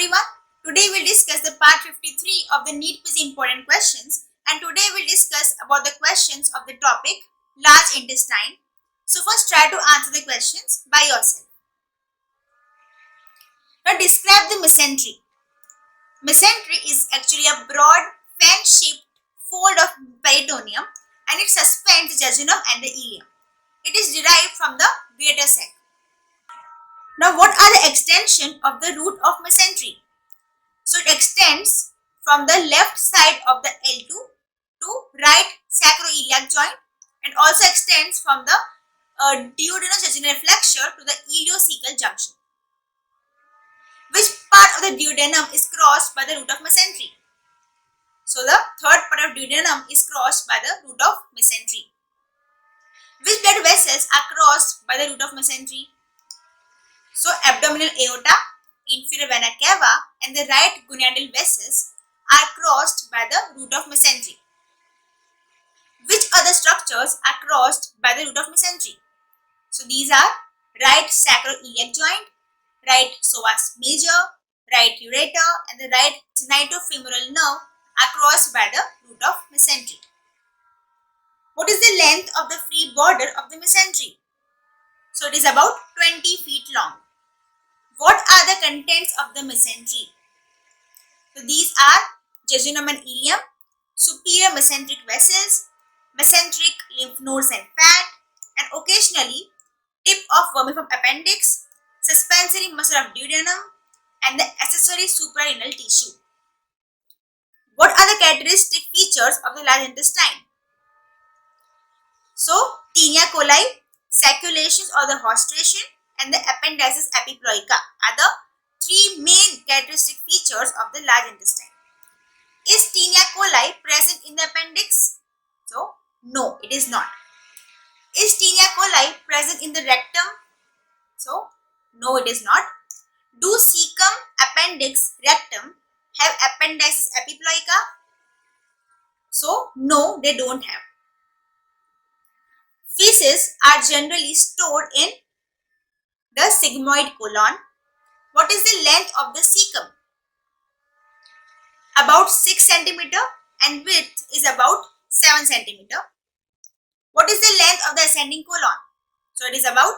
everyone. Today we'll discuss the part 53 of the NEET quiz important questions, and today we'll discuss about the questions of the topic large intestine. So first try to answer the questions by yourself. Now describe the mesentery. Mesentery is actually a broad fan-shaped fold of peritoneum and it suspends the jejunum and the ileum. It is derived from the greater sac. Now what are the extension of the root of mesentery? So it extends from the left side of the L2 to right sacroiliac joint and also extends from the duodenojejunal flexure to the ileocecal junction. Which part of the duodenum is crossed by the root of mesentery? So the third part of duodenum is crossed by the root of mesentery. Which blood vessels are crossed by the root of mesentery? So abdominal aorta, inferior vena cava and the right gonadal vessels are crossed by the root of mesentery. Which other structures are crossed by the root of mesentery? So these are right sacroiliac joint, right psoas major, right ureter and the right genitofemoral nerve are crossed by the root of mesentery. What is the length of the free border of the mesentery? So it is about 20 feet long. What are the contents of the mesentery? So these are jejunum and ileum, superior mesenteric vessels, mesenteric lymph nodes and fat, and occasionally tip of vermiform appendix, suspensory muscle of duodenum, and the accessory suprarenal tissue. What are the characteristic features of the large intestine? So Taenia coli, saculations or the hostration, and the ependyces epiploica are the three main characteristic features of the large intestine. Is Taenia coli present in the appendix? So no, it is not. Is Taenia coli present in the rectum? So no, it is not. Do cecum, appendix, rectum have ependyces epiploica? So no, they don't have. Feces are generally stored in the sigmoid colon. What is the length of the cecum? About 6 cm and width is about 7 cm. What is the length of the ascending colon? So it is about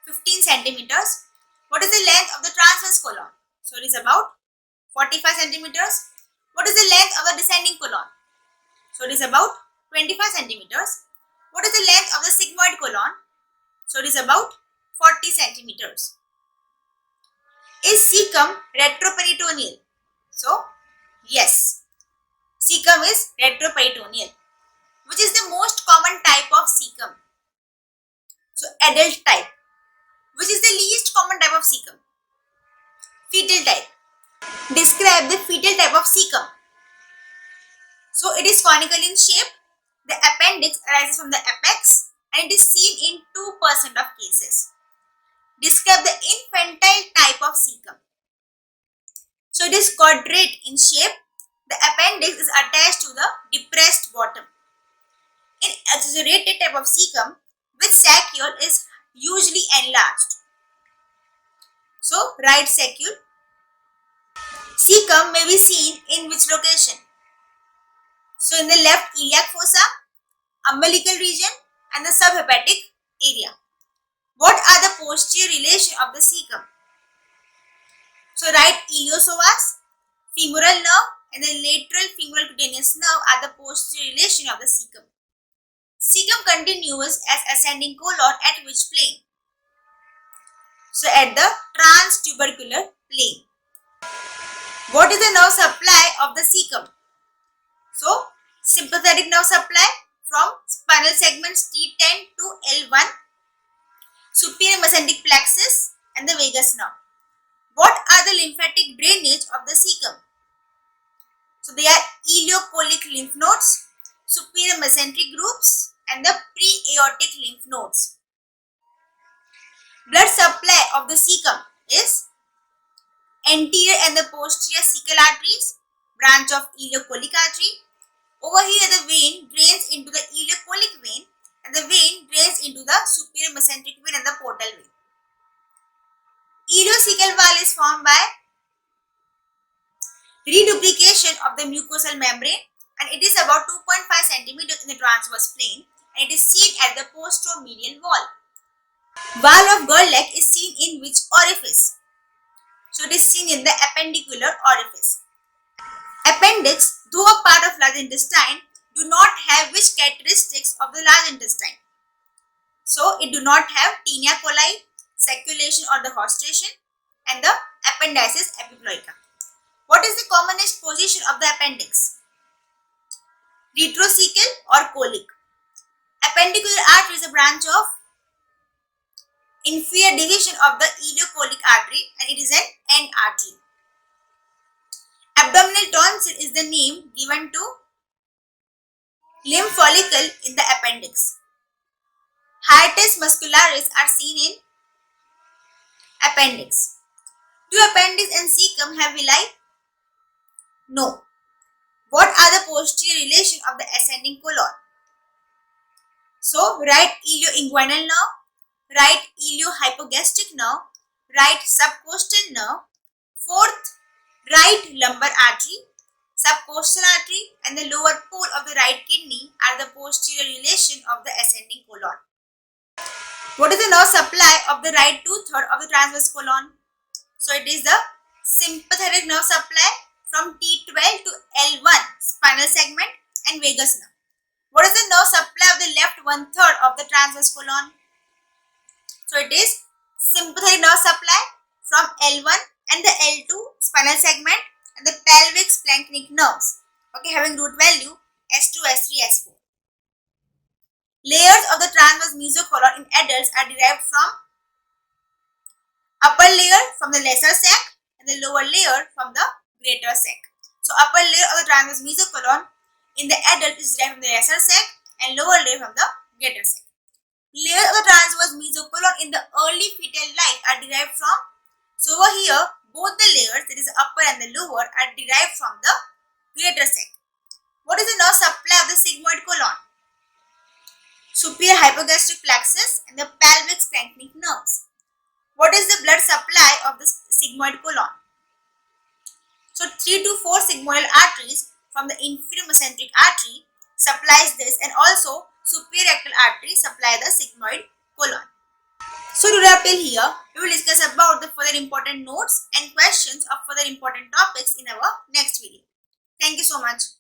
15 centimeters. What is the length of the transverse colon? So it is about 45 centimeters. What is the length of the descending colon? So it is about 25 centimeters. What is the length of the sigmoid colon? So it is about 40 centimeters. Is cecum retroperitoneal? So yes, cecum is retroperitoneal. Which is the most common type of cecum? So adult type. Which is the least common type of cecum? Fetal type. Describe the fetal type of cecum. So it is conical in shape. The appendix arises from the apex and it is seen in 2% of cases. Describe the infantile type of cecum. So it is quadrate in shape. The appendix is attached to the depressed bottom. In exaggerated type of cecum, which saccule is usually enlarged. So right saccule. Cecum may be seen in which location? So in the left iliac fossa, umbilical region and the subhepatic area. What are the posterior relation of the cecum? So right iliopsoas, femoral nerve and the lateral femoral cutaneous nerve are the posterior relation of the cecum. Cecum continues as ascending colon at which plane? So at the transtubercular plane. What is the nerve supply of the cecum? So sympathetic nerve supply from spinal segments T10 to L1, superior mesenteric plexus and the vagus nerve. What are the lymphatic drainage of the cecum? So they are ileocolic lymph nodes, superior mesenteric groups and the pre-aortic lymph nodes. Blood supply of the cecum is anterior and the posterior cecal arteries, branch of ileocolic artery. Over here the vein drains into the ileocolic vein and the vein drains into the superior mesenteric vein and the portal vein. Ileocecal valve is formed by Reduplication of the mucosal membrane, and it is about 2.5 centimeters in the transverse plane, and it is seen at the posteromedial wall. Wall of Gerlach is seen in which orifice? So it is seen in the appendicular orifice. Appendix, though a part of large intestine, do not have which characteristics of the large intestine? So it do not have tinea coli, sacculation or the hostration, and the appendices epiploica. What is the commonest position of the appendix? Retrocecal or colic? Appendicular artery is a branch of inferior division of the ileocolic artery, and it is an end artery. Abdominal tonsil is the name given to lymph follicle in the appendix. Hiatus muscularis are seen in appendix. Do appendix and cecum have villi? No. What are the posterior relation of the ascending colon? So, right ilioinguinal nerve, right iliohypogastric nerve, right subcostal nerve, fourth right lumbar artery, subcostal artery, and the lower pole of the right kidney are the posterior relation of the ascending colon. What is the nerve supply of the right two-thirds of the transverse colon? So it is the sympathetic nerve supply from T12 to L1 spinal segment and vagus nerve. What is the nerve supply of the left one-third of the transverse colon? So it is sympathetic nerve supply from L1 and the L2 spinal segment and the pelvic splanchnic nerves, okay, having root value S2, S3, S4. Layers of the transverse mesocolon in adults are derived from upper layer from the lesser sac and the lower layer from the greater sac. So upper layer of the transverse mesocolon in the adult is derived from the lesser sac and lower layer from the greater sac. Layers of the transverse mesocolon in the early fetal life are derived from, so over here both the layers, that is the upper and the lower, are derived from the greater sac. What is the nerve supply of the sigmoid colon? Superior hypogastric plexus and the pelvic splanchnic nerves. What is the blood supply of the sigmoid colon? So 3 to 4 sigmoidal arteries from the inferior mesenteric artery supplies this, and also superior rectal artery supply the sigmoid colon. So to wrap till here, we will discuss about the further important notes and questions of further important topics in our next video. Thank you so much.